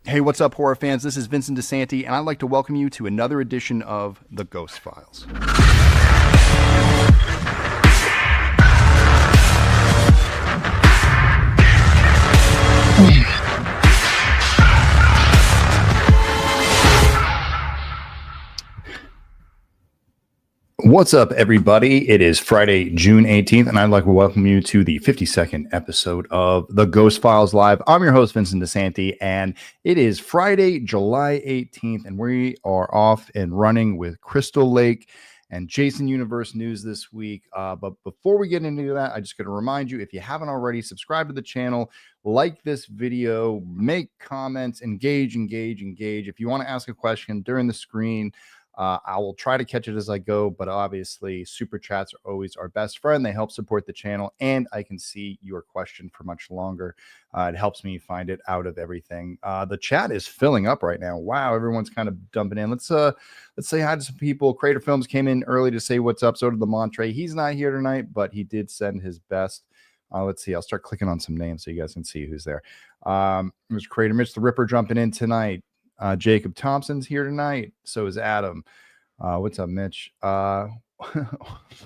Hey, what's up, horror fans? This is Vincente, and I'd like to welcome you to another edition of The Ghost Files. What's up, everybody? It is Friday, June 18th, and I'd like to welcome you to the 52nd episode of The Ghost Files Live. I'm your host, Vincent DeSanti, and it is Friday, July 18th, and we are off and running with Crystal Lake and Jason Universe news this week. But before we get into that, I just got to remind you, if you haven't already, subscribe to the channel, like this video, make comments, engage. If you want to ask a question during the screen, I will try to catch it as I go, but obviously super chats are always our best friend. They help support the channel, and I can see your question for much longer. It helps me find it out of everything. The chat is filling up right now. Wow, everyone's kind of dumping in. Let's say hi to some people. Crater Films came in early to say what's up. So did the Montre. He's not here tonight, but he did send his best. Let's see. I'll start clicking on some names so you guys can see who's there. There's Crater Mitch the Ripper jumping in tonight. Jacob Thompson's here tonight. So is Adam. What's up, Mitch? What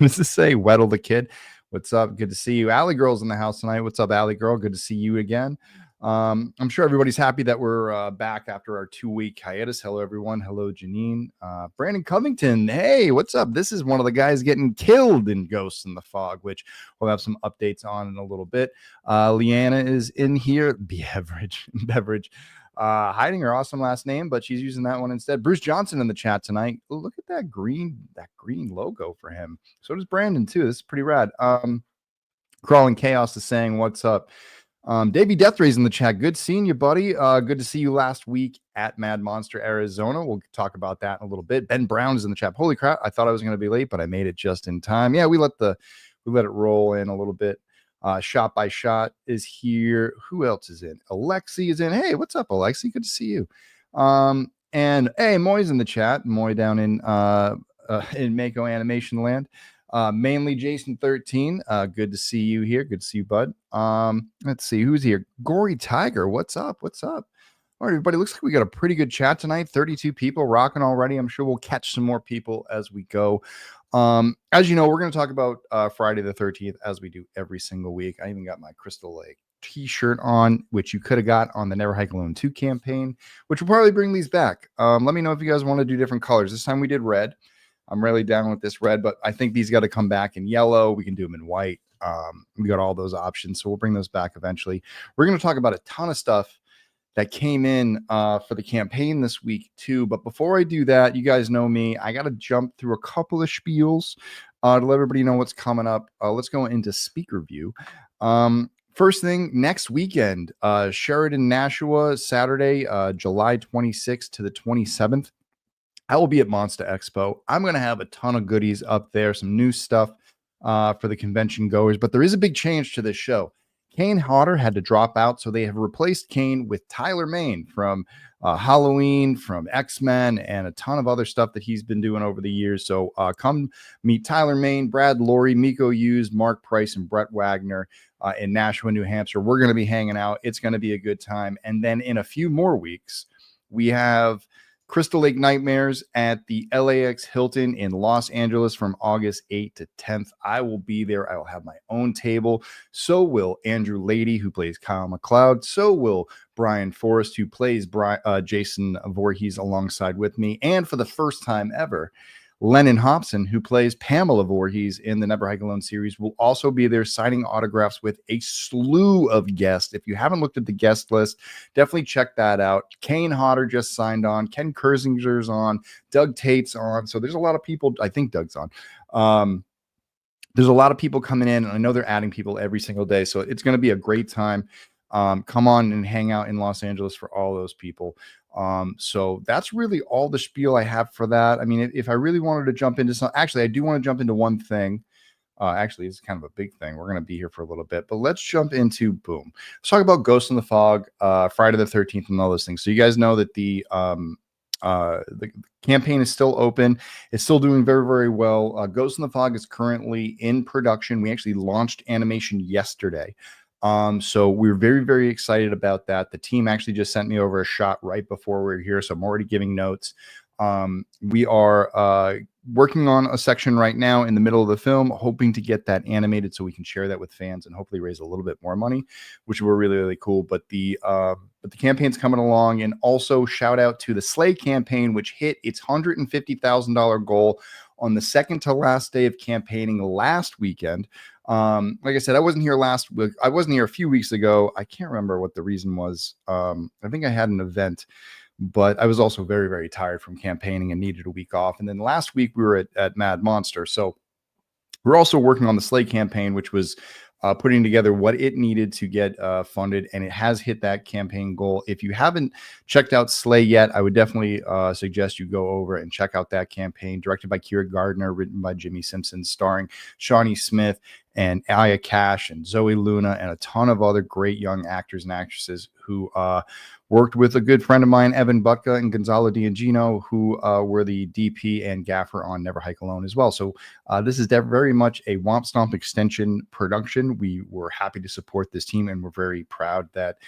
does this say? Weddle the Kid. What's up? Good to see you. Alley Girl's in the house tonight. What's up, Alley Girl? Good to see you again. I'm sure everybody's happy that we're back after our 2-week hiatus. Hello, everyone. Hello, Janine. Brandon Covington. Hey, what's up? This is one of the guys getting killed in Ghosts in the Fog, which we'll have some updates on in a little bit. Leanna is in here. Beverage. Hiding her awesome last name, but she's using that one instead. Bruce Johnson in the chat tonight. Ooh, look at that green logo for him. So does Brandon too. This is pretty rad. Crawling Chaos is saying what's up. Davey Deathray's in the chat. Good seeing you, buddy. Good to see you last week at Mad Monster, Arizona. We'll talk about that in a little bit. Ben Brown is in the chat. Holy crap! I thought I was going to be late, but I made it just in time. Yeah, we let it roll in a little bit. Shot by Shot is here. Who else is in? Alexi is in. Hey, what's up, Alexi? Good to see you. And hey, Moy's in the chat. Moy down in Mako Animation Land. Mainly Jason 13. Good to see you here. Good to see you, bud. Let's see who's here. Gory Tiger. What's up? All right, everybody. Looks like we got a pretty good chat tonight. 32 people rocking already. I'm sure we'll catch some more people as we go. As you know, we're going to talk about Friday the 13th as we do every single week. I even got my Crystal Lake t-shirt on, which you could have got on the Never Hike Alone 2 campaign, which will probably bring these back. Let me know if you guys want to do different colors. This time we did red. I'm really down with this red, but I think these got to come back in yellow. We can do them in white. We got all those options, so we'll bring those back eventually. We're going to talk about a ton of stuff that came in for the campaign this week too. But before I do that, you guys know me. I got to jump through a couple of spiels to let everybody know what's coming up. Let's go into speaker view. First thing, next weekend, Sheridan, Nashua, Saturday, July 26th to the 27th. I will be at Monster Expo. I'm going to have a ton of goodies up there, some new stuff for the convention goers. But there is a big change to this show. Kane Hodder had to drop out, so they have replaced Kane with Tyler Mane from Halloween, from X-Men, and a ton of other stuff that he's been doing over the years. So come meet Tyler Mane, Brad Laurie, Miko Hughes, Mark Price, and Brett Wagner in Nashua, New Hampshire. We're going to be hanging out. It's going to be a good time. And then in a few more weeks, we have Crystal Lake Nightmares at the LAX Hilton in Los Angeles from August 8th to 10th. I will be there. I will have my own table. So will Andrew Lady, who plays Kyle McLeod. So will Brian Forrest, who plays Jason Voorhees alongside with me. And for the first time ever, Lennon Hobson, who plays Pamela Voorhees in the Never Hike Alone series, will also be there signing autographs with a slew of guests. If you haven't looked at the guest list, definitely check that out. Kane Hodder just signed on. Ken Kersinger's on. Doug Tate's on. So there's a lot of people. I think Doug's on. There's a lot of people coming in, and I know they're adding people every single day. So it's going to be a great time. Come on and hang out in Los Angeles for all those people. So that's really all the spiel I have for that. I mean, if I really wanted to jump into some, actually, I do want to jump into one thing. Actually, it's kind of a big thing. We're going to be here for a little bit, but let's jump into boom. Let's talk about Ghost in the Fog, Friday the 13th, and all those things. So you guys know that the campaign is still open. It's still doing very, very well. Ghost in the Fog is currently in production. We actually launched animation yesterday. So we're very, very excited about that. The team actually just sent me over a shot right before we were here, so I'm already giving notes. We are working on a section right now in the middle of the film, hoping to get that animated so we can share that with fans and hopefully raise a little bit more money, which were really, really cool. But the campaign's coming along, and also shout out to the Slay campaign, which hit its $150,000 goal on the second to last day of campaigning last weekend. Like I said, I wasn't here last week. I wasn't here a few weeks ago. I can't remember what the reason was. I think I had an event, but I was also very, very tired from campaigning and needed a week off. And then last week we were at Mad Monster. So we're also working on the Slay campaign, which was putting together what it needed to get funded, and it has hit that campaign goal. If you haven't checked out Slay yet, I would definitely suggest you go over and check out that campaign, directed by Kira Gardner, written by Jimmy Simpson, starring Shawnee Smith and Aya Cash and Zoe Luna and a ton of other great young actors and actresses who worked with a good friend of mine, Evan Butka and Gonzalo D'Angino, who were the DP and gaffer on Never Hike Alone as well. So this is very much a Womp Stomp extension production. We were happy to support this team, and we're very proud that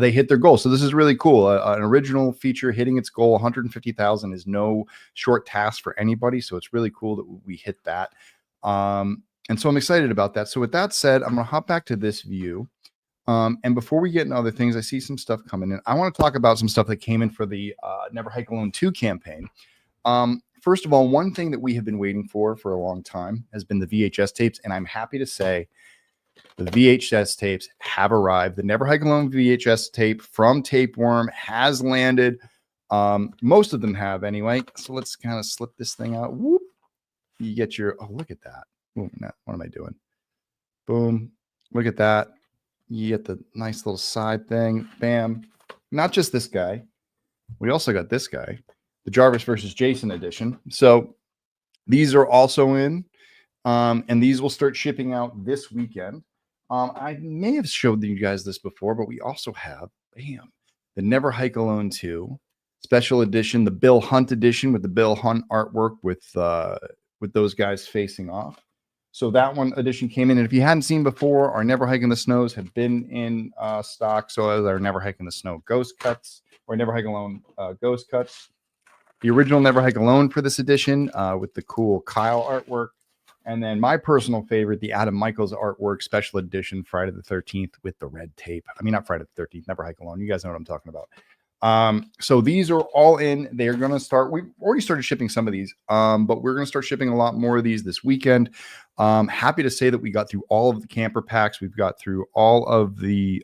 they hit their goal. So this is really cool. An original feature hitting its goal, 150,000, is no short task for anybody. So it's really cool that we hit that. And so I'm excited about that. So with that said, I'm going to hop back to this view. And before we get into other things, I see some stuff coming in. I want to talk about some stuff that came in for the Never Hike Alone 2 campaign. First of all, one thing that we have been waiting for a long time has been the VHS tapes. And I'm happy to say the VHS tapes have arrived. The Never Hike Alone VHS tape from Tapeworm has landed. Most of them have anyway. So let's kind of slip this thing out. Whoop. You get your, oh, look at that. Ooh, no, what am I doing? Boom. Look at that. You get the nice little side thing. Bam. Not just this guy. We also got this guy, the Jarvis versus Jason edition. So these are also in, and these will start shipping out this weekend. I may have showed you guys this before, but we also have, bam, the Never Hike Alone 2 special edition, the Bill Hunt edition with the Bill Hunt artwork with those guys facing off. So that one edition came in. And if you hadn't seen before, our Never Hike in the Snows have been in stock. So as our Never Hike in the Snow ghost cuts, or Never Hike Alone ghost cuts. The original Never Hike Alone for this edition with the cool Kyle artwork. And then my personal favorite, the Adam Michaels artwork special edition, Friday the 13th with the red tape. I mean, not Friday the 13th, Never Hike Alone. You guys know what I'm talking about. So these are all in. They're going to start. We've already started shipping some of these, but we're going to start shipping a lot more of these this weekend. Happy to say that we got through all of the camper packs. We've got through all of the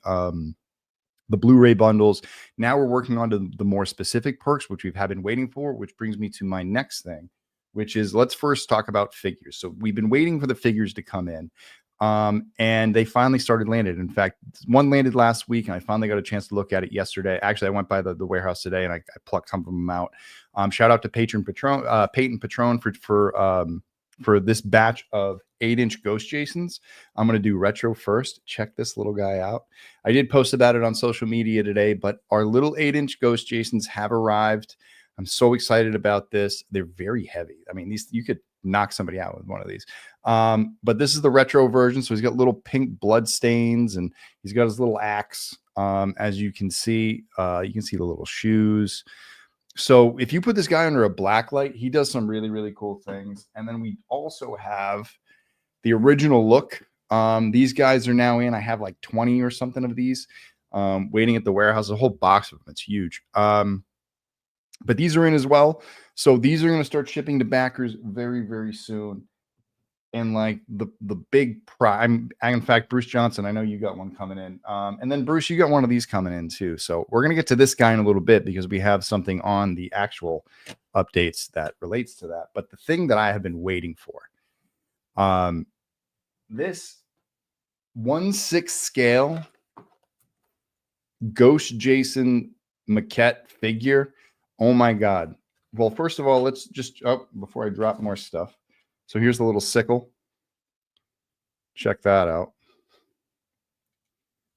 Blu-ray bundles. Now we're working on the more specific perks, which we've been waiting for, which brings me to my next thing, which is, let's first talk about figures. So we've been waiting for the figures to come in. And they finally started landed. In fact, one landed last week, and I finally got a chance to look at it yesterday. Actually, I went by the warehouse today, and I plucked some of them out. Shout out to Peyton Patron for this batch of 8-inch Ghost Jasons. I'm going to do retro first. Check this little guy out. I did post about it on social media today, but our little 8-inch Ghost Jasons have arrived. I'm so excited about this. They're very heavy. I mean, these, you could knock somebody out with one of these. But this is the retro version. So he's got little pink blood stains, and he's got his little axe. As you can see the little shoes. So if you put this guy under a black light, he does some really, really cool things. And then we also have the original look. These guys are now in. I have like 20 or something of these waiting at the warehouse, a whole box of them. It's huge. But these are in as well. So these are going to start shipping to backers very, very soon. And like the big prime, in fact, Bruce Johnson, I know you got one coming in. And then Bruce, you got one of these coming in too. So we're going to get to this guy in a little bit because we have something on the actual updates that relates to that. But the thing that I have been waiting for, this 1/6 scale Ghost Jason maquette figure. Oh my God. Well, first of all, let's just, before I drop more stuff. So here's the little sickle. Check that out.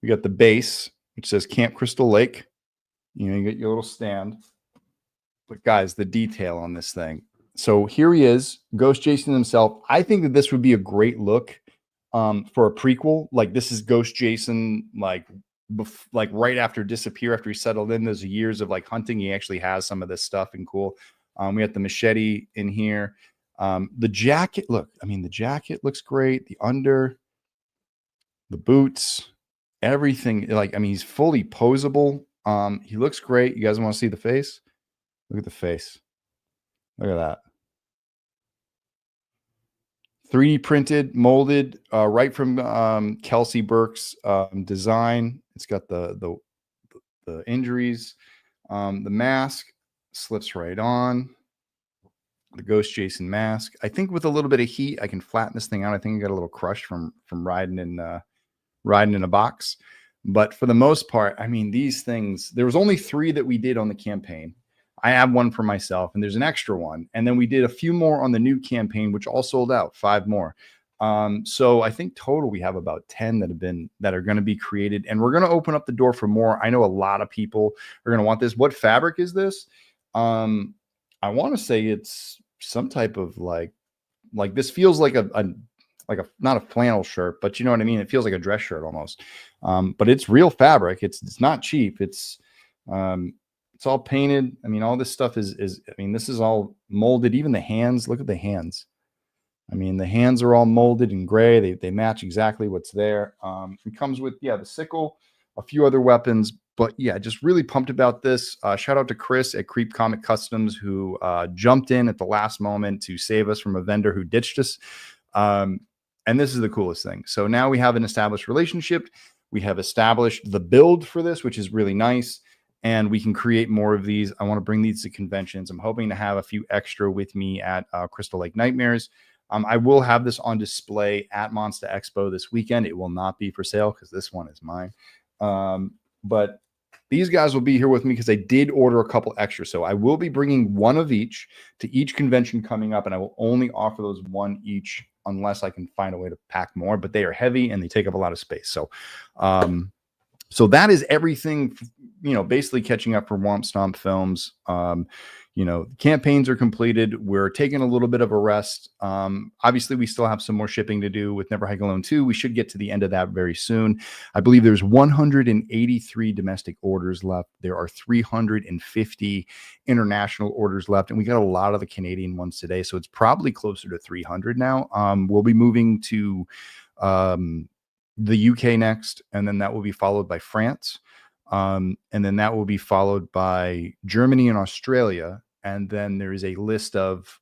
We got the base, which says Camp Crystal Lake. You know, you get your little stand. But guys, the detail on this thing. So here he is, Ghost Jason himself. I think that this would be a great look for a prequel. Like this is Ghost Jason, like like right after Disappear, after he settled in. There's years of like hunting. He actually has some of this stuff and cool. We got the machete in here. The jacket, look, I mean, the jacket looks great. The the boots, everything. Like, I mean, he's fully posable. He looks great. You guys want to see the face? Look at the face. Look at that. 3D printed, molded, right from Kelsey Burke's design. It's got the injuries. The mask slips right on. The Ghost Jason mask. I think with a little bit of heat, I can flatten this thing out. I think I got a little crush from riding in a box. But for the most part, I mean, these things, there was only 3 that we did on the campaign. I have one for myself, and there's an extra one. And then we did a few more on the new campaign, which all sold out, 5 more. So I think total we have about 10 that are going to be created, and we're going to open up the door for more. I know a lot of people are going to want this. What fabric is this? I want to say it's some type of like this feels like a not a flannel shirt, but you know what I mean? It feels like a dress shirt almost. But it's real fabric. It's not cheap. It's all painted. I mean, all this stuff is I mean, this is all molded. Even the hands, look at the hands. I mean, the hands are all molded in gray. They match exactly what's there. It comes with, the sickle, a few other weapons. But yeah, just really pumped about this. Shout out to Chris at Creep Comic Customs who jumped in at the last moment to save us from a vendor who ditched us. And this is the coolest thing. So now we have an established relationship. We have established the build for this, which is really nice. And we can create more of these. I want to bring these to conventions. I'm hoping to have a few extra with me at Crystal Lake Nightmares. I will have this on display at Monster Expo this weekend. It will not be for sale because this one is mine. But these guys will be here with me because I did order a couple extra. So I will be bringing one of each to each convention coming up, and I will only offer those one each unless I can find a way to pack more. But they are heavy and they take up a lot of space. So, so that is everything, basically catching up for Womp Stomp Films. Campaigns are completed. We're taking a little bit of a rest. Obviously, we still have some more shipping to do with Never Hike Alone 2. We should get to the end of that very soon. I believe there's 183 domestic orders left. There are 350 international orders left, and we got a lot of the Canadian ones today. So it's probably closer to 300 now. We'll be moving to the UK next, and then that will be followed by France. And then that will be followed by Germany and Australia. And then there is a list of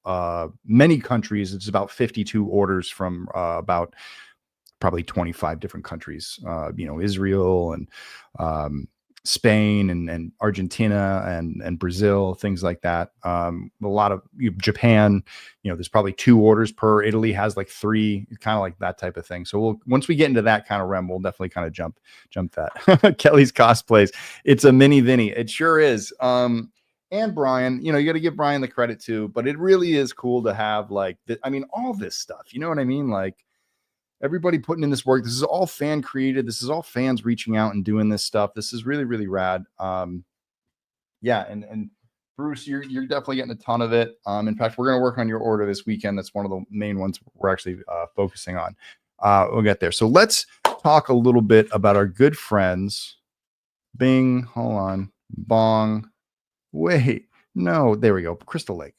many countries. It's about 52 orders from about probably 25 different countries, Israel and Spain and Argentina and Brazil, things like that. A lot of Japan, there's probably 2 orders per. Italy has like 3, kind of like that type of thing. So once we get into that kind of realm, we'll definitely kind of jump that. Kelly's cosplays. It's a mini Vinny. It sure is. And Brian, you got to give Brian the credit too, but it really is cool to have like, all this stuff, you know what I mean? Like, everybody putting in this work. This is all fan created. This is all fans reaching out and doing this stuff. This is really, really rad. Yeah. And Bruce, you're definitely getting a ton of it. In fact, we're going to work on your order this weekend. That's one of the main ones we're actually focusing on. We'll get there. So let's talk a little bit about our good friends. Bing, hold on. Bong. Wait, no, there we go. Crystal Lake.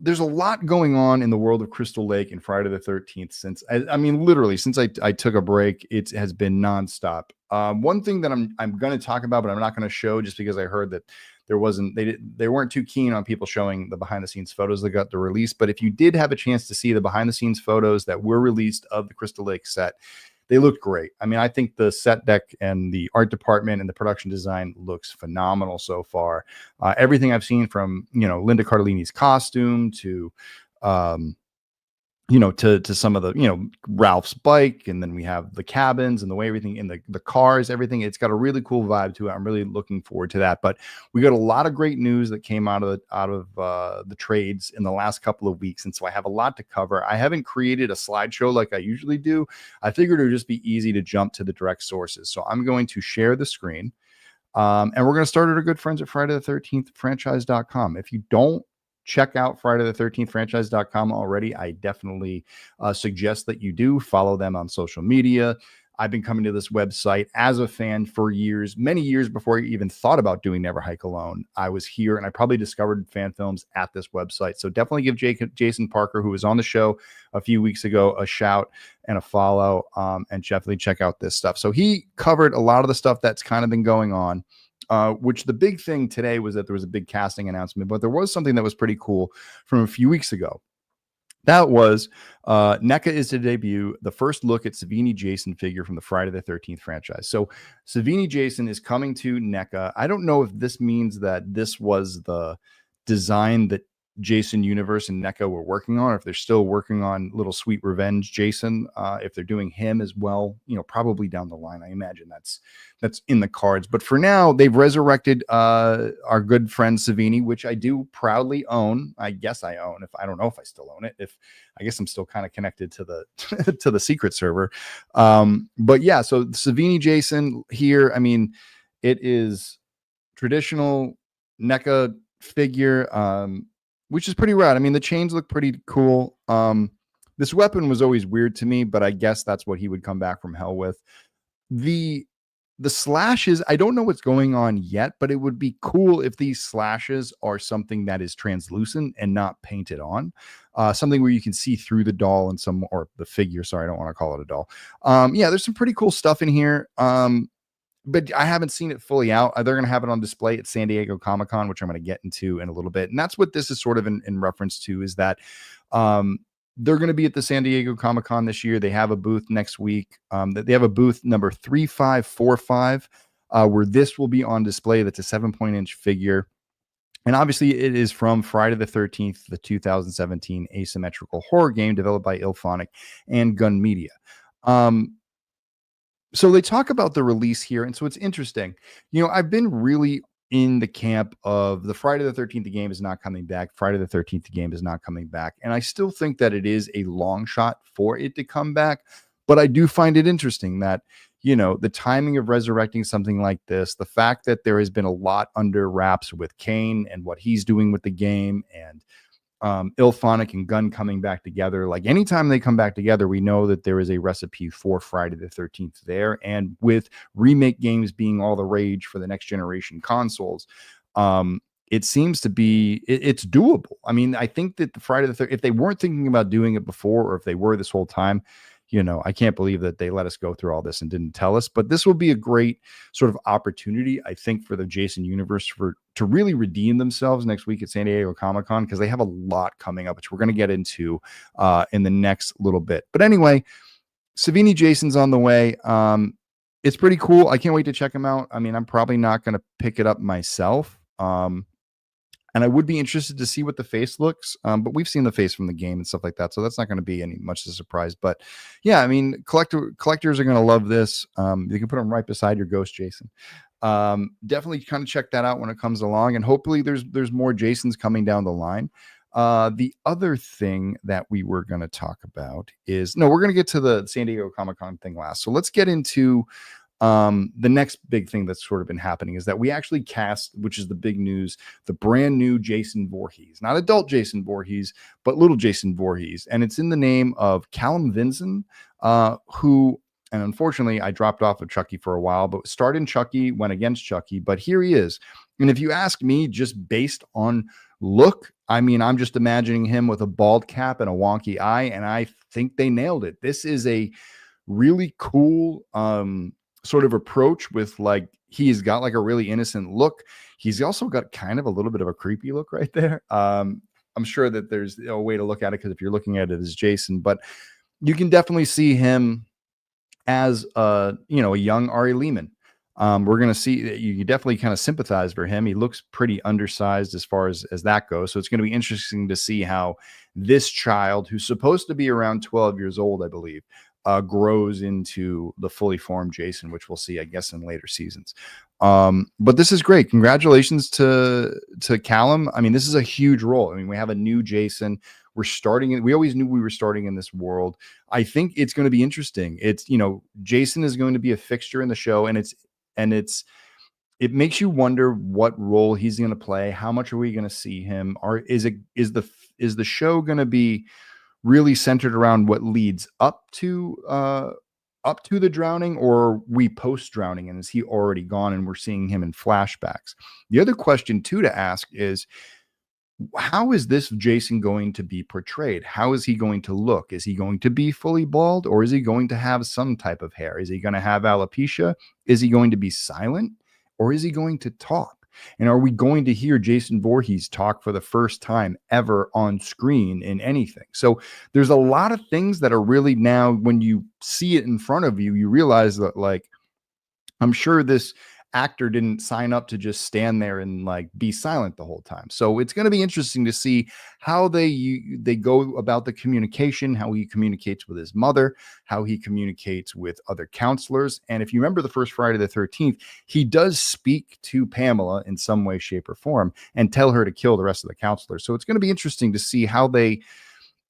There's a lot going on in the world of Crystal Lake and Friday the 13th since literally since I took a break. It has been nonstop. One thing that I'm going to talk about, but I'm not going to show just because I heard that they weren't too keen on people showing the behind the scenes photos that got the release. But if you did have a chance to see the behind the scenes photos that were released of the Crystal Lake set, they looked great. I think the set deck and the art department and the production design looks phenomenal so far. Everything I've seen from, Linda Cardellini's costume to, to some of the, Ralph's bike, and then we have the cabins and the way everything in the cars, everything. It's got a really cool vibe to it. I'm really looking forward to that. But we got a lot of great news that came out of the trades in the last couple of weeks, and so I have a lot to cover. I haven't created a slideshow like I usually do. I figured it would just be easy to jump to the direct sources. So I'm going to share the screen, and we're going to start at our good friends at Friday the 13th franchise.com. If you don't check out Friday the 13th franchise.com already, I definitely suggest that you do follow them on social media. I've been coming to this website as a fan for years, many years before I even thought about doing Never Hike Alone. I was here and I probably discovered fan films at this website. So definitely give Jason Parker, who was on the show a few weeks ago, a shout and a follow, and definitely check out this stuff. So he covered a lot of the stuff that's kind of been going on. Which the big thing today was that there was a big casting announcement, but there was something that was pretty cool from a few weeks ago. That was NECA is to debut the first look at Savini Jason figure from the Friday the 13th franchise. So Savini Jason is coming to NECA. I don't know if this means that this was the design that Jason Universe and NECA were working on, or if they're still working on Little Sweet Revenge Jason, if they're doing him as well, probably down the line. I imagine that's in the cards. But for now, they've resurrected our good friend Savini, which I do proudly own. I guess I own. I don't know if I still own it. I guess I'm still kind of connected to the to the secret server. But yeah, so Savini Jason here. I mean, it is traditional NECA figure. Which is pretty rad. I mean, the chains look pretty cool. This weapon was always weird to me, but I guess that's what he would come back from hell with. The slashes, I don't know what's going on yet, but it would be cool if these slashes are something that is translucent and not painted on. Something where you can see through the doll and or the figure. Sorry, I don't want to call it a doll. Yeah, there's some pretty cool stuff in here. But I haven't seen it fully out. They're going to have it on display at San Diego Comic-Con, which I'm going to get into in a little bit. And that's what this is sort of in reference to, is that they're going to be at the San Diego Comic-Con this year. They have a booth next week. They have a booth number 3545, where this will be on display. That's a 7-point-inch figure. And obviously it is from Friday the 13th, the 2017 asymmetrical horror game developed by IllFonic and Gun Media. So they talk about the release here. And so it's interesting. I've been really in the camp of the Friday the 13th game is not coming back. Friday the 13th game is not coming back. And I still think that it is a long shot for it to come back. But I do find it interesting that, the timing of resurrecting something like this, the fact that there has been a lot under wraps with Kane and what he's doing with the game, and IllFonic and Gun coming back together. Like, anytime they come back together, we know that there is a recipe for Friday the 13th there. And with remake games being all the rage for the next generation consoles, it seems to be it's doable. I mean, I think that the Friday the 13th, if they weren't thinking about doing it before, or if they were this whole time, I can't believe that they let us go through all this and didn't tell us. But this will be a great sort of opportunity, I think, for the Jason universe to really redeem themselves next week at San Diego Comic-Con, because they have a lot coming up, which we're going to get into in the next little bit. But anyway, Savini Jason's on the way. It's pretty cool. I can't wait to check him out. I mean, I'm probably not going to pick it up myself. And I would be interested to see what the face looks, but we've seen the face from the game and stuff like that, so that's not going to be much of a surprise. But yeah, I mean, collectors are going to love this. You can put them right beside your Ghost Jason. Definitely kind of check that out when it comes along, and hopefully there's more Jasons coming down the line. The other thing that we were going to talk about is we're going to get to the San Diego Comic-Con thing last. So let's get into the next big thing that's sort of been happening is that we actually cast, which is the big news, the brand new Jason Voorhees, not adult Jason Voorhees, but little Jason Voorhees. And it's in the name of Callum Vincent, who, and unfortunately I dropped off of Chucky for a while, but started in Chucky, went against Chucky, but here he is. And if you ask me, just based on look, I mean, I'm just imagining him with a bald cap and a wonky eye, and I think they nailed it. This is a really cool, sort of approach with, like, he's got like a really innocent look. He's also got kind of a little bit of a creepy look right there. I'm sure that there's a way to look at it, because if you're looking at it as Jason, but you can definitely see him as a young Ari Lehman. We're going to see that you definitely kind of sympathize for him. He looks pretty undersized as far as that goes. So it's going to be interesting to see how this child, who's supposed to be around 12 years old, I believe, grows into the fully formed Jason, which we'll see, I guess, in later seasons. But this is great. Congratulations to Callum. I mean, this is a huge role. I mean, we have a new Jason. We always knew we were starting in this world. I think it's going to be interesting. It's, Jason is going to be a fixture in the show, and it's it makes you wonder what role he's going to play. How much are we going to see him? Or is the show going to be really centered around what leads up to the drowning, or we post drowning, and is he already gone and we're seeing him in flashbacks? The other question too to ask is, how is this Jason going to be portrayed? How is he going to look? Is he going to be fully bald, or is he going to have some type of hair? Is he going to have alopecia? Is he going to be silent, or is he going to talk? And are we going to hear Jason Voorhees talk for the first time ever on screen in anything? So there's a lot of things that are really, now when you see it in front of you, you realize that, like, I'm sure this actor didn't sign up to just stand there and like be silent the whole time. So it's going to be interesting to see how they go about the communication, how he communicates with his mother, how he communicates with other counselors. And if you remember the first Friday the 13th, he does speak to Pamela in some way, shape, or form and tell her to kill the rest of the counselors. So it's going to be interesting to see how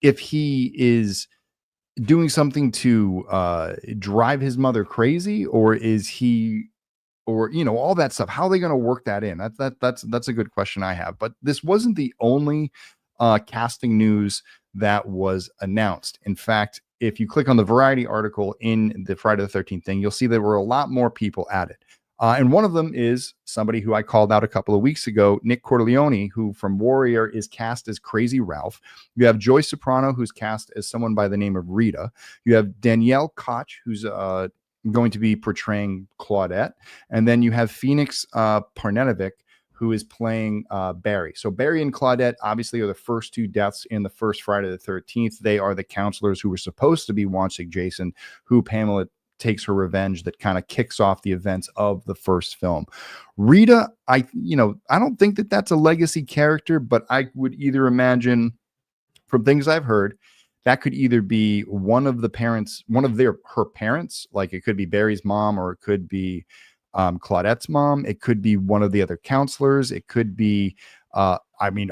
if he is doing something to drive his mother crazy, or is he, or all that stuff, how are they going to work that in? That's a good question I have. But this wasn't the only casting news that was announced. In fact, if you click on the Variety article in the Friday the 13th thing, you'll see there were a lot more people added. And one of them is somebody who I called out a couple of weeks ago, Nick Corleone, who from Warrior is cast as Crazy Ralph. You have Joy Soprano, who's cast as someone by the name of Rita. You have Danielle Koch, who's going to be portraying Claudette. And then you have Phoenix Parnenovic, who is playing Barry. So Barry and Claudette obviously are the first two deaths in the first Friday the 13th. They are the counselors who were supposed to be watching Jason, who Pamela takes her revenge, that kind of kicks off the events of the first film. Rita, I don't think that that's a legacy character, but I would either imagine, from things I've heard, that could either be one of her parents, like it could be Barry's mom, or it could be Claudette's mom. It could be one of the other counselors. It could be, I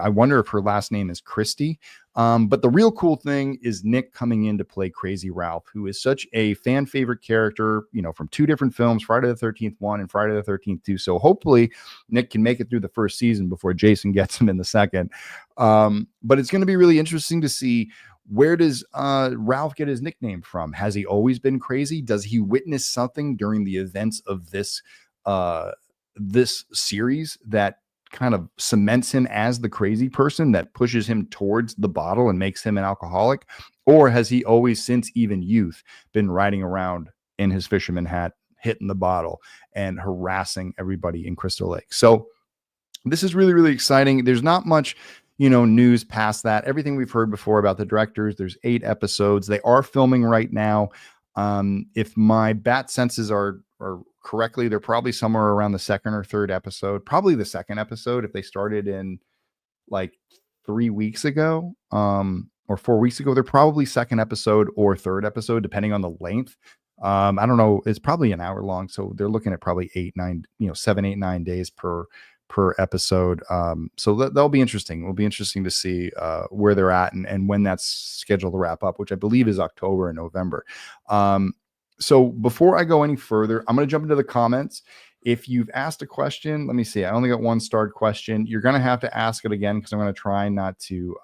wonder if her last name is Christy. But the real cool thing is Nick coming in to play Crazy Ralph, who is such a fan favorite character, from two different films, Friday the 13th 1 and Friday the 13th 2. So hopefully Nick can make it through the first season before Jason gets him in the second. But it's going to be really interesting to see, where does Ralph get his nickname from? Has he always been crazy? Does he witness something during the events of this series that kind of cements him as the crazy person, that pushes him towards the bottle and makes him an alcoholic? Or has he always, since even youth, been riding around in his fisherman hat, hitting the bottle and harassing everybody in Crystal Lake? So this is really, really exciting. There's not much news past that. Everything we've heard before about the directors. There's 8 episodes. They are filming right now. If my bat senses are correctly, they're probably somewhere around the second or third episode, probably the second episode. If they started in like 3 weeks ago, or 4 weeks ago, they're probably second episode or third episode, depending on the length. I don't know. It's probably an hour long. So they're looking at probably 7, 8, 9 days per episode. So that'll be interesting. It'll be interesting to see where they're at and when that's scheduled to wrap up, which I believe is October and November. So before I go any further, I'm going to jump into the comments. If you've asked a question, let me see. I only got one starred question. You're going to have to ask it again, because I'm going to try not to.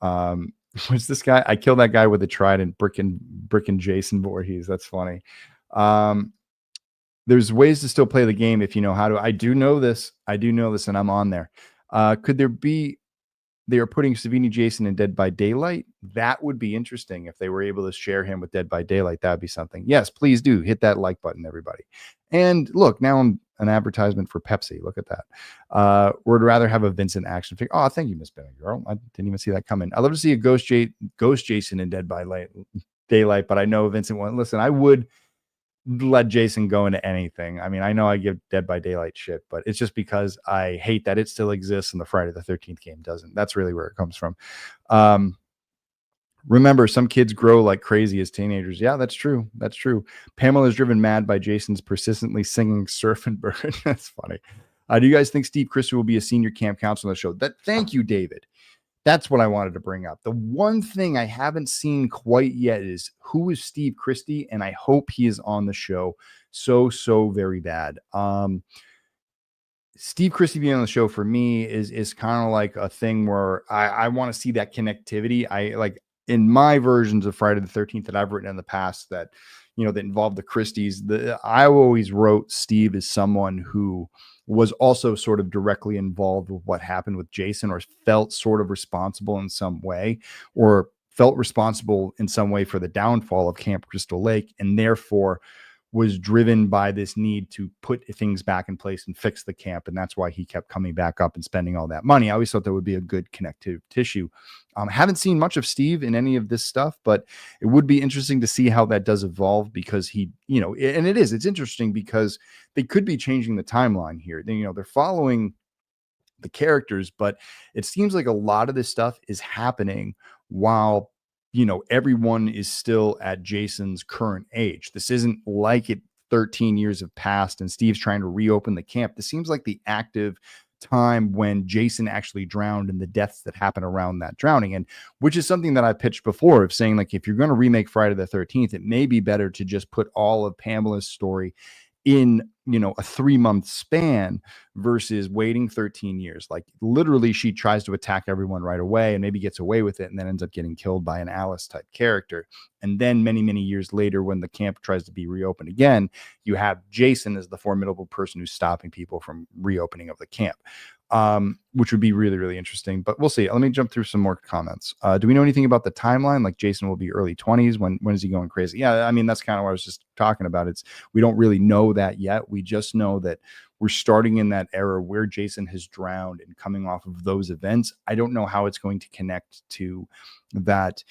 What's this guy? I killed that guy with a trident, Brickin' Jason Voorhees. That's funny. There's ways to still play the game if you know how to. I do know this, and I'm on there. Could there be? They are putting Savini Jason in Dead by Daylight. That would be interesting if they were able to share him with Dead by Daylight. That would be something. Yes, please do hit that like button, everybody. And look, now I'm an advertisement for Pepsi. Look at that. Would rather have a Vincent action figure. Oh, thank you, Miss Benny Girl. I didn't even see that coming. I'd love to see a Ghost Jason in Dead by Daylight, but I know Vincent won't. Listen, I would let Jason go into anything. I mean, I know I give Dead by Daylight shit, but it's just because I hate that it still exists and the Friday the 13th game doesn't. That's really where it comes from. Remember, some kids grow like crazy as teenagers. Yeah, that's true. That's true. Pamela is driven mad by Jason's persistently singing Surf and Bird. That's funny. Do you guys think Steve Christer will be a senior camp counselor on the show? Thank you, David. That's what I wanted to bring up. The one thing I haven't seen quite yet is who is Steve Christie, and I hope he is on the show so very bad. Steve Christie being on the show for me is kind of like a thing where I want to see that connectivity. I like in my versions of Friday the 13th that I've written in the past that, that involved the Christies. I always wrote Steve as someone who was also sort of directly involved with what happened with Jason, or felt sort of responsible in some way, or felt responsible in some way for the downfall of Camp Crystal Lake, and therefore was driven by this need to put things back in place and fix the camp. And that's why he kept coming back up and spending all that money. I always thought that would be a good connective tissue. Haven't seen much of Steve in any of this stuff, but it would be interesting to see how that does evolve, because he, and it's interesting because they could be changing the timeline here. They're following the characters, but it seems like a lot of this stuff is happening while everyone is still at Jason's current age. This isn't like 13 years have passed and Steve's trying to reopen the camp. This seems like the active time when Jason actually drowned and the deaths that happen around that drowning. And which is something that I pitched before, of saying, like, if you're going to remake Friday the 13th, it may be better to just put all of Pamela's story in a 3-month span versus waiting 13 years. Like, literally, she tries to attack everyone right away and maybe gets away with it, and then ends up getting killed by an Alice type character. And then many years later, when the camp tries to be reopened again, you have Jason as the formidable person who's stopping people from reopening of the camp, which would be really interesting. But we'll see. Let me jump through some more comments. Do we know anything about the timeline? Like, Jason will be early 20s. When is he going crazy? Yeah, I mean, that's kind of what I was just talking about. We don't really know that yet. We just know that we're starting in that era where Jason has drowned and coming off of those events. I don't know how it's going to connect to that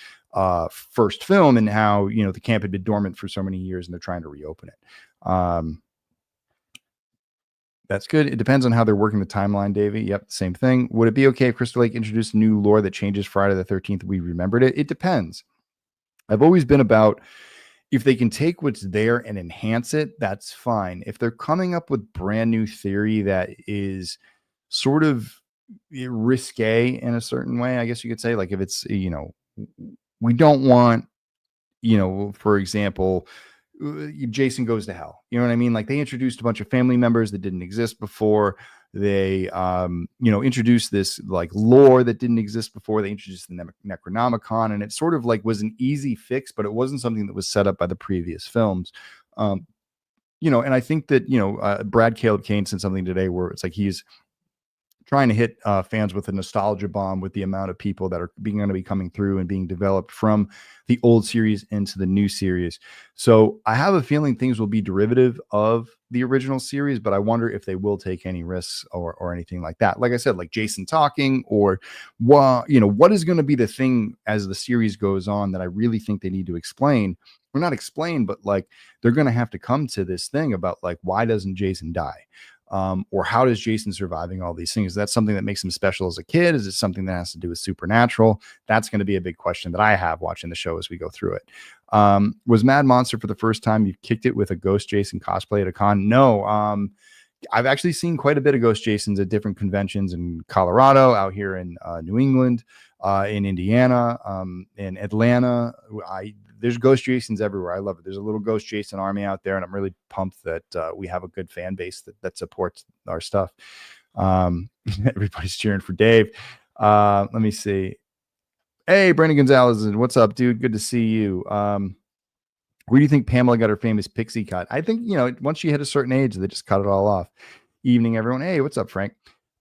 first film, and how, the camp had been dormant for so many years and they're trying to reopen it. That's good. It depends on how they're working the timeline, Davey. Yep, same thing. Would it be okay if Crystal Lake introduced new lore that changes Friday the 13th? We remembered it. It depends. I've always been about, if they can take what's there and enhance it, that's fine. If they're coming up with brand new theory that is sort of risque in a certain way, I guess you could say, like, if it's, we don't want, for example, Jason goes to hell. You know what I mean? Like, they introduced a bunch of family members that didn't exist before. They, introduced this like lore that didn't exist before. They introduced the Necronomicon, and it sort of like was an easy fix, but it wasn't something that was set up by the previous films. And I think that, Brad Caleb Kane said something today where it's like he's trying to hit fans with a nostalgia bomb with the amount of people that are going to be coming through and being developed from the old series into the new series. So I have a feeling things will be derivative of the original series, but I wonder if they will take any risks or anything like that. Like I said, like Jason talking, or what is going to be the thing as the series goes on that I really think they need to explain, or not explain, but like they're going to have to come to this thing about, like, why doesn't Jason die? Or how does Jason surviving all these things? Is that something that makes him special as a kid? Is it something that has to do with supernatural? That's going to be a big question that I have watching the show as we go through it. Was Mad Monster for the first time you've kicked it with a Ghost Jason cosplay at a con? No. I've actually seen quite a bit of Ghost Jasons at different conventions in Colorado, out here in New England, in Indiana, in Atlanta. There's Ghost Jasons everywhere. I love it. There's a little Ghost Jason army out there, and I'm really pumped that we have a good fan base that supports our stuff. Everybody's cheering for Dave. Let me see. Hey, Brandon Gonzalez, what's up, dude? Good to see you. Where do you think Pamela got her famous pixie cut? I think, once she hit a certain age, they just cut it all off. Evening, everyone. Hey, what's up, Frank?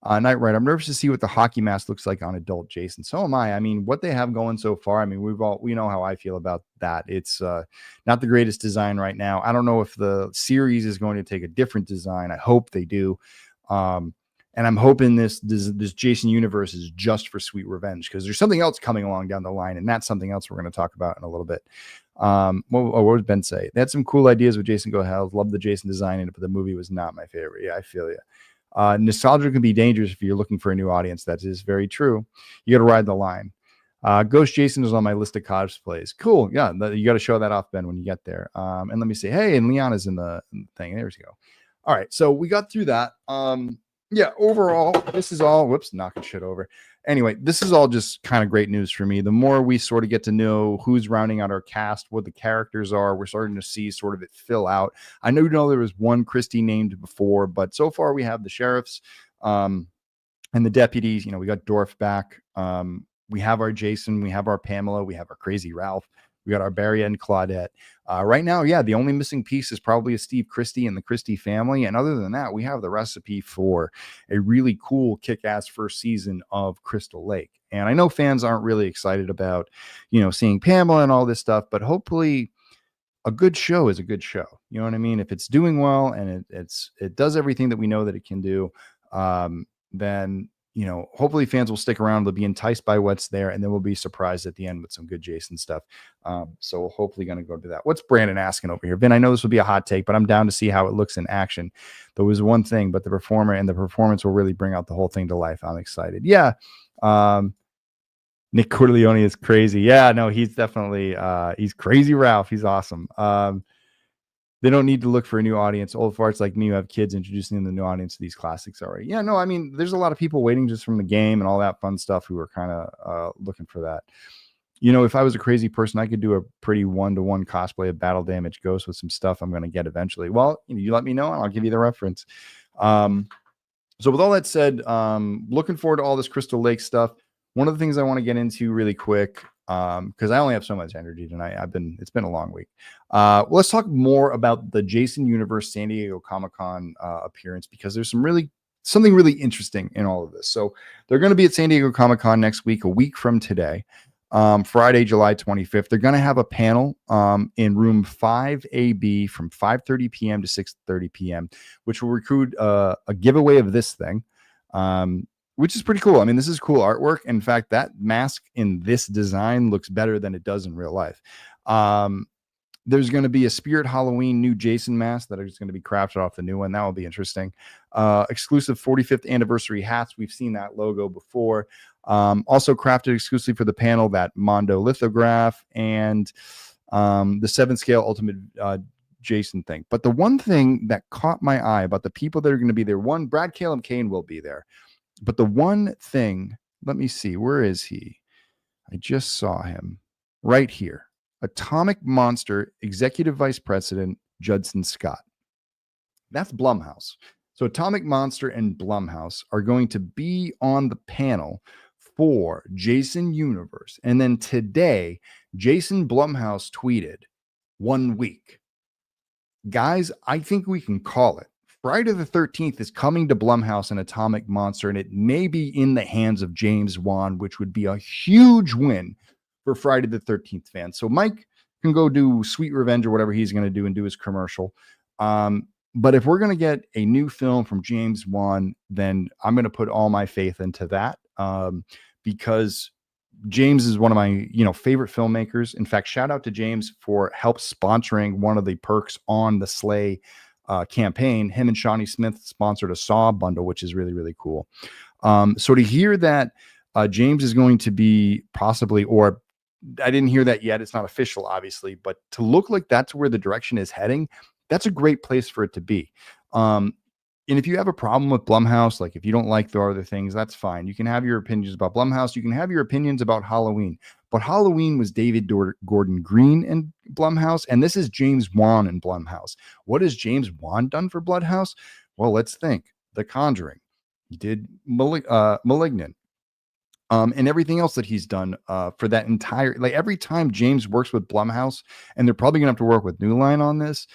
Night Right. I'm nervous to see what the hockey mask looks like on adult Jason. So am I. I mean, what they have going so far, I mean, we know how I feel about that. It's not the greatest design right now. I don't know if the series is going to take a different design. I hope they do. And I'm hoping this Jason universe is just for Sweet Revenge, because there's something else coming along down the line, and that's something else we're going to talk about in a little bit. What did Ben say? They had some cool ideas with Jason Go Hell. Love the Jason design in it, but the movie was not my favorite. Yeah, I feel you. Nostalgia can be dangerous if you're looking for a new audience. That is very true. You got to ride the line. Ghost Jason is on my list of cosplays. Cool. Yeah, you got to show that off, Ben, when you get there. And let me see. Hey, and Liana's in the thing. There we go. All right, so we got through that. yeah, overall, this is all, whoops, knocking shit over. Anyway, this is all just kind of great news for me. The more we sort of get to know who's rounding out our cast, what the characters are, we're starting to see sort of it fill out. I know there was one Christie named before, but so far we have the sheriffs and the deputies. We got Dorf back. We have our Jason, we have our Pamela, we have our crazy Ralph. We got our Barry and Claudette. Right now, yeah, the only missing piece is probably a Steve Christie and the Christie family. And other than that, we have the recipe for a really cool, kick-ass first season of Crystal Lake. And I know fans aren't really excited about, seeing Pamela and all this stuff, but hopefully a good show is a good show. You know what I mean? If it's doing well and it does everything that we know that it can do, then hopefully fans will stick around. They'll be enticed by what's there, and then we'll be surprised at the end with some good Jason stuff. So we're hopefully going to go to that. What's Brandon asking over here? Vin, I know this will be a hot take, but I'm down to see how it looks in action. There was one thing, but the performance will really bring out the whole thing to life. I'm excited. Yeah. Nick Corleone is crazy. Yeah, no, he's definitely, he's crazy Ralph. He's awesome. They don't need to look for a new audience. Old farts like me who have kids, introducing them to the new audience to these classics already. Yeah, no, I mean, there's a lot of people waiting just from the game and all that fun stuff who are kind of looking for that. If I was a crazy person, I could do a pretty one-to-one cosplay of Battle Damage Ghost with some stuff I'm going to get eventually. Well, you let me know and I'll give you the reference. So with all that said, looking forward to all this Crystal Lake stuff. One of the things I want to get into really quick, because I only have so much energy tonight. It's been a long week. Let's talk more about the Jason Universe San Diego Comic-Con appearance, because there's something really interesting in all of this. So they're going to be at San Diego Comic-Con next week, a week from today, Friday, July 25th. They're going to have a panel in room 5AB from 5:30 p.m. to 6:30 p.m., which will include a giveaway of this thing. Which is pretty cool. I mean, this is cool artwork. In fact, that mask in this design looks better than it does in real life. There's going to be a Spirit Halloween new Jason mask that is going to be crafted off the new one. That will be interesting. Exclusive 45th anniversary hats. We've seen that logo before. Also crafted exclusively for the panel, that Mondo lithograph and the 7 scale ultimate Jason thing. But the one thing that caught my eye about the people that are going to be there, one, Brad Caleb Kane will be there. But the one thing, let me see, where is he? I just saw him right here. Atomic Monster Executive Vice President Judson Scott. That's Blumhouse. So Atomic Monster and Blumhouse are going to be on the panel for Jason Universe. And then today, Jason Blumhouse tweeted, 1 week. Guys, I think we can call it. Friday the 13th is coming to Blumhouse and Atomic Monster, and it may be in the hands of James Wan, which would be a huge win for Friday the 13th fans. So Mike can go do Sweet Revenge or whatever he's going to do and do his commercial. But if we're going to get a new film from James Wan, then I'm going to put all my faith into that, because James is one of my favorite filmmakers. In fact, shout out to James for help sponsoring one of the perks on the Slay campaign. Him and Shawnee Smith sponsored a Saw bundle, which is really, really cool. So to hear that James is going to be possibly, or I didn't hear that yet, it's not official, obviously, but to look like that's where the direction is heading, that's a great place for it to be. And if you have a problem with Blumhouse, like if you don't like the other things, that's fine. You can have your opinions about Blumhouse. You can have your opinions about Halloween. But Halloween was David Gordon Green and Blumhouse, and this is James Wan and Blumhouse. What has James Wan done for Blumhouse? Well, let's think. The Conjuring. He did Malignant. And everything else that he's done for that entire, like every time James works with Blumhouse, and they're probably going to have to work with New Line on this,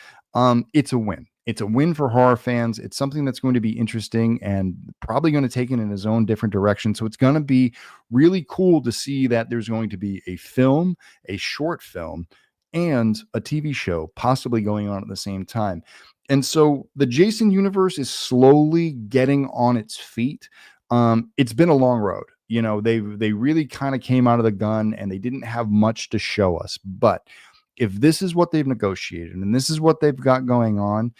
it's a win. It's a win for horror fans. It's something that's going to be interesting and probably going to take it in his own different direction. So it's going to be really cool to see that there's going to be a film, a short film, and a TV show possibly going on at the same time. And so the Jason universe is slowly getting on its feet. It's been a long road. They really kind of came out of the gun and they didn't have much to show us. But if this is what they've negotiated and this is what they've got going on,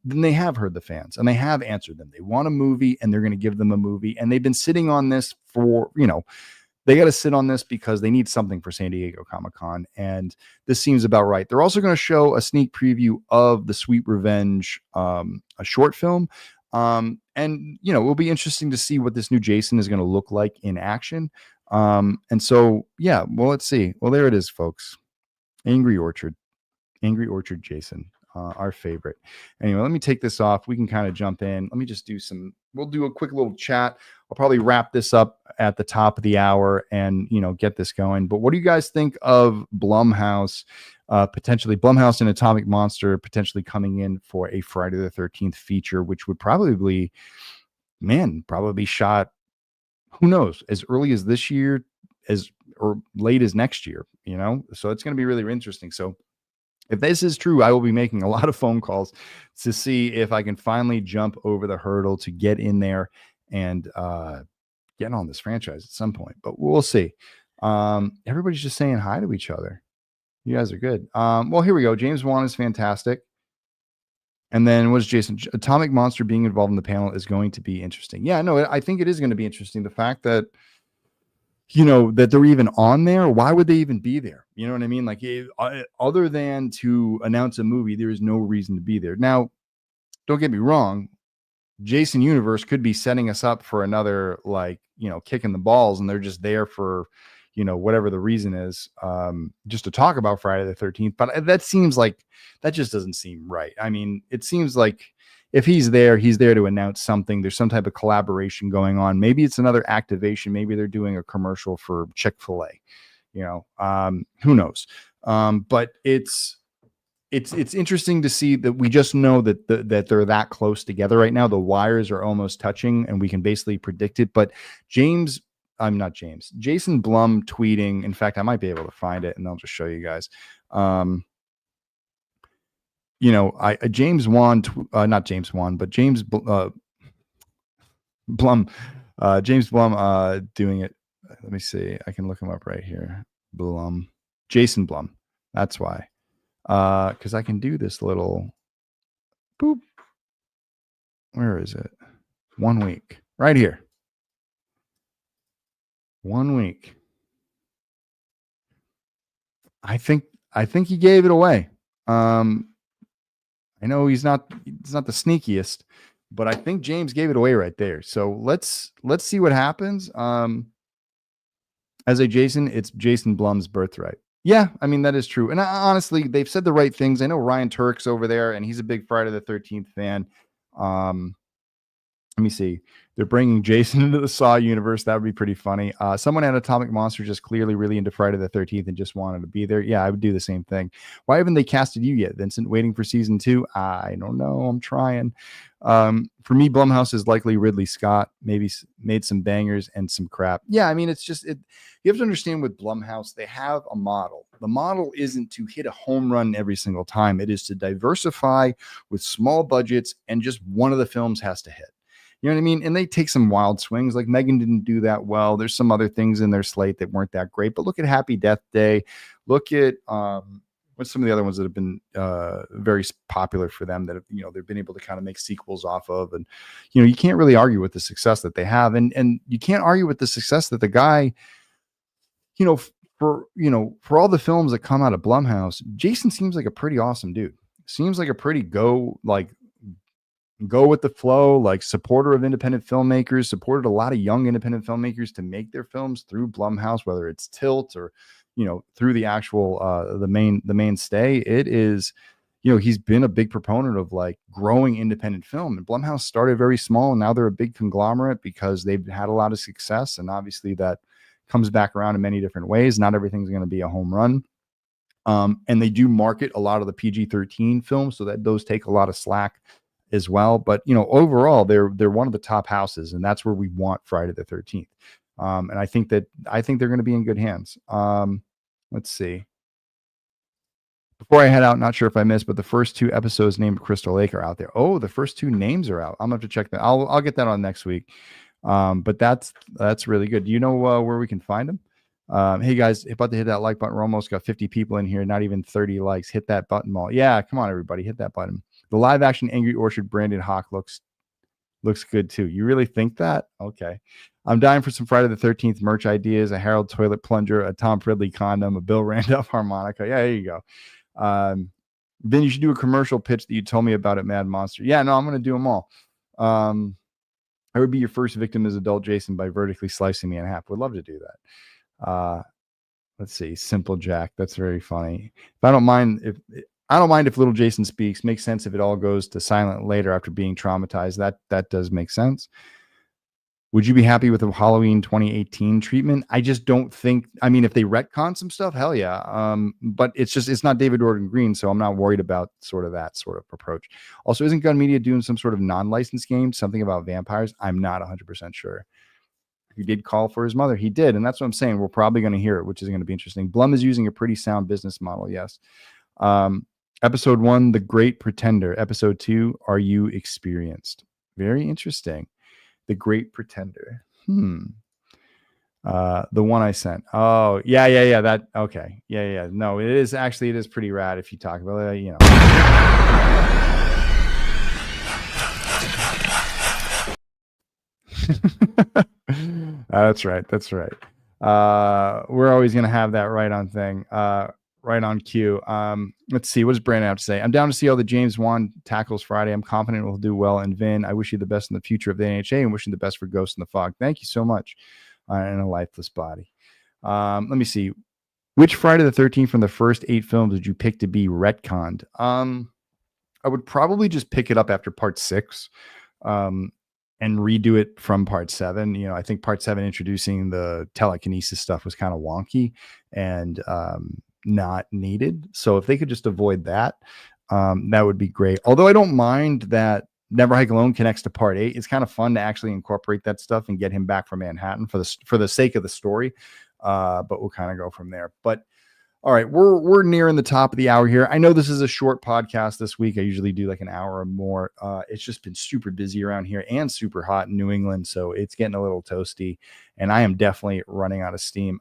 then they have heard the fans and they have answered them. They want a movie and they're going to give them a movie. And they've been sitting on this for, they got to sit on this because they need something for San Diego Comic-Con. And this seems about right. They're also going to show a sneak preview of the Sweet Revenge, a short film. And And you know, it will be interesting to see what this new Jason is going to look like in action. And so yeah, well, let's see. Well, there it is, folks. Angry Orchard Jason, our favorite. Anyway, let me take this off. We can kind of jump in. Let me just we'll do a quick little chat. I'll probably wrap this up at the top of the hour and, you know, get this going. But what do you guys think of Blumhouse, potentially Blumhouse and Atomic Monster potentially coming in for a Friday the 13th feature, which would probably be shot, who knows, as early as this year or late as next year, you know? So it's going to be really interesting. So if this is true, I will be making a lot of phone calls to see if I can finally jump over the hurdle to get in there and get on this franchise at some point. But we'll see. Everybody's just saying hi to each other. You guys are good. Well, here we go. James Wan is fantastic. And then what's Jason? Atomic Monster being involved in the panel is going to be interesting. Yeah, no, I think it is going to be interesting. The fact that, you know, that they're even on there. Why would they even be there? You know what I mean? Like, other than to announce a movie, there is no reason to be there. Now, don't get me wrong. Jason Universe could be setting us up for another, like, you know, kicking the balls, and they're just there for, you know, whatever the reason is, just to talk about Friday the 13th. But that seems like, that just doesn't seem right. I mean, it seems like if he's there to announce something. There's some type of collaboration going on. Maybe it's another activation. Maybe they're doing a commercial for Chick-fil-A, you know, who knows? But it's interesting to see that we just know that that they're that close together right now. The wires are almost touching and we can basically predict it. But Jason Blum tweeting. In fact, I might be able to find it and I'll just show you guys. You know, James Blum, doing it. Let me see. I can look him up right here. Jason Blum. That's why. Because I can do this little boop. Where is it? 1 week. Right here. 1 week. I think he gave it away. I know he's not the sneakiest, but I think James gave it away right there. So let's see what happens. As a Jason, it's Jason Blum's birthright. Yeah, I mean, that is true. And honestly, they've said the right things. I know Ryan Turk's over there and he's a big Friday the 13th fan. Let me see. They're bringing Jason into the Saw universe. That would be pretty funny. Someone at Atomic Monster just clearly really into Friday the 13th and just wanted to be there. Yeah, I would do the same thing. Why haven't they casted you yet, Vincent? Waiting for season 2? I don't know. I'm trying. For me, Blumhouse is likely Ridley Scott. Maybe made some bangers and some crap. Yeah, I mean, it's just you have to understand with Blumhouse, they have a model. The model isn't to hit a home run every single time. It is to diversify with small budgets, and just one of the films has to hit. You know what I mean? And they take some wild swings. Like Megan didn't do that well. There's some other things in their slate that weren't that great. But look at Happy Death Day. Look at what's some of the other ones that have been very popular for them that have, you know, they've been able to kind of make sequels off of. And, you know, you can't really argue with the success that they have. And you can't argue with the success that the guy, you know, for all the films that come out of Blumhouse, Jason seems like a pretty awesome dude. Seems like a pretty go with the flow, like supporter of independent filmmakers, supported a lot of young independent filmmakers to make their films through Blumhouse, whether it's Tilt or, you know, through the actual, the mainstay. It is, you know, he's been a big proponent of like growing independent film, and Blumhouse started very small and now they're a big conglomerate because they've had a lot of success. And obviously that comes back around in many different ways. Not everything's going to be a home run. And they do market a lot of the PG-13 films, so that those take a lot of slack as well. But, you know, overall, they're one of the top houses, and that's where we want Friday the 13th. And I think they're going to be in good hands. Let's see. Before I head out, not sure if I missed, but the first 2 episodes named Crystal Lake are out there. Oh, the first 2 names are out. I'm gonna have to check that. I'll get that on next week. But that's really good. Do you know where we can find them? Hey guys, about to hit that like button. We're almost got 50 people in here, not even 30 likes. Hit that button, Mall. Yeah, come on, everybody, hit that button. The live action Angry Orchard Brandon Hawk looks good too. You really think that? Okay. I'm dying for some Friday the 13th merch ideas: a Harold toilet plunger, a Tom Fridley condom, a Bill Randolph harmonica. Yeah, there you go. Then you should do a commercial pitch that you told me about at Mad Monster. Yeah, no, I'm going to do them all. I would be your first victim as adult Jason by vertically slicing me in half. Would love to do that. Let's see. Simple Jack. That's very funny. If I don't mind if little Jason speaks. Makes sense if it all goes to silent later after being traumatized. That does make sense. Would you be happy with the Halloween 2018 treatment? I just don't think. I mean, if they retcon some stuff, hell yeah. But it's not David Gordon Green, so I'm not worried about that sort of approach. Also, isn't Gun Media doing some sort of non-licensed game, something about vampires? I'm not 100% sure. He did call for his mother. He did, and that's what I'm saying. We're probably going to hear it, which is going to be interesting. Blum is using a pretty sound business model. Yes. Episode 1, The Great Pretender. Episode 2, Are You Experienced? Very interesting. The Great Pretender. The one I sent. Oh, yeah. That okay. Yeah. No, it is pretty rad if you talk about it, That's right. We're always gonna have that right on thing. Right on cue. Let's see. What does Brandon have to say? I'm down to see all the James Wan tackles Friday. I'm confident we'll do well. And Vin, I wish you the best in the future of the NHA and wishing the best for Ghost in the Fog. Thank you so much. In a lifeless body. Let me see. Which Friday the 13th from the first 8 films did you pick to be retconned? I would probably just pick it up after part 6. And redo it from part 7. I think part 7 introducing the telekinesis stuff was kind of wonky and not needed. So if they could just avoid that, that would be great. Although I don't mind that Never Hike Alone connects to part 8. It's kind of fun to actually incorporate that stuff and get him back from Manhattan for the sake of the story. But we'll kind of go from there. But all right, we're nearing the top of the hour here. I know this is a short podcast this week. I usually do like an hour or more. It's just been super busy around here and super hot in New England, so it's getting a little toasty, and I am definitely running out of steam.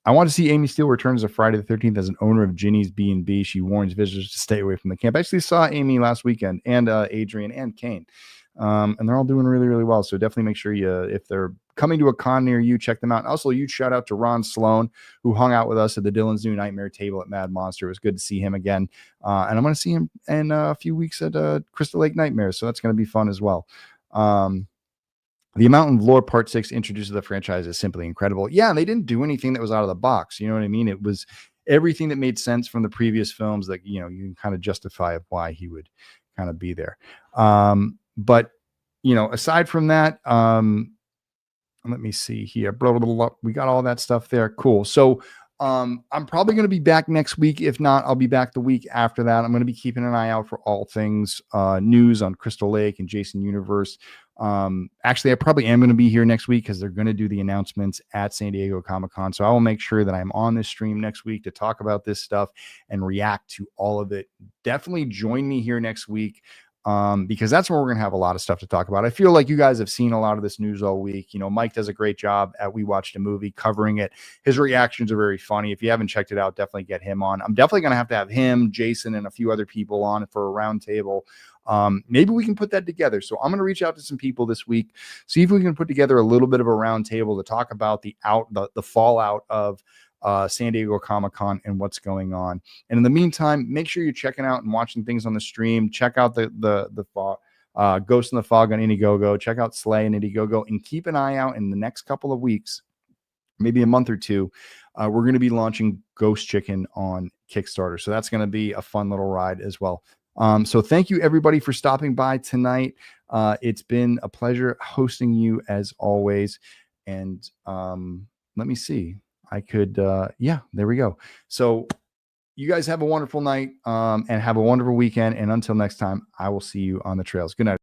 I want to see Amy Steele return as a Friday the 13th as an owner of Ginny's B&B. She warns visitors to stay away from the camp. I actually saw Amy last weekend, and Adrian and Kane. And they're all doing really, really well. So definitely make sure if they're coming to a con near you, check them out. And also, huge shout out to Ron Sloan, who hung out with us at the Dylan's New Nightmare table at Mad Monster. It was good to see him again. And I'm going to see him in a few weeks at Crystal Lake Nightmares. So that's going to be fun as well. The Mountain of Lore Part 6 introduces the franchise is simply incredible. Yeah, they didn't do anything that was out of the box. You know what I mean? It was everything that made sense from the previous films that, you can kind of justify why he would kind of be there. But, aside from that, let me see here. Blah, blah, blah, blah. We got all that stuff there. Cool. So I'm probably going to be back next week. If not, I'll be back the week after that. I'm going to be keeping an eye out for all things news on Crystal Lake and Jason Universe. Actually, I probably am going to be here next week because they're going to do the announcements at San Diego Comic-Con. So I will make sure that I'm on this stream next week to talk about this stuff and react to all of it. Definitely join me here next week. Because that's where we're going to have a lot of stuff to talk about. I feel like you guys have seen a lot of this news all week. Mike does a great job at We Watched a Movie covering it. His reactions are very funny. If you haven't checked it out, definitely get him on. I'm definitely going to have him, Jason, and a few other people on for a round table. Maybe we can put that together. So I'm going to reach out to some people this week, see if we can put together a little bit of a round table to talk about the fallout of San Diego Comic-Con and what's going on. And in the meantime, make sure you're checking out and watching things on the stream. Check out the Ghost in the Fog on Indiegogo. Check out Slay and Indiegogo, and keep an eye out in the next couple of weeks, maybe a month or two. We're going to be launching Ghost Chicken on Kickstarter. So that's going to be a fun little ride as well. So thank you everybody for stopping by tonight. It's been a pleasure hosting you as always. And let me see. There we go. So you guys have a wonderful night and have a wonderful weekend. And until next time, I will see you on the trails. Good night.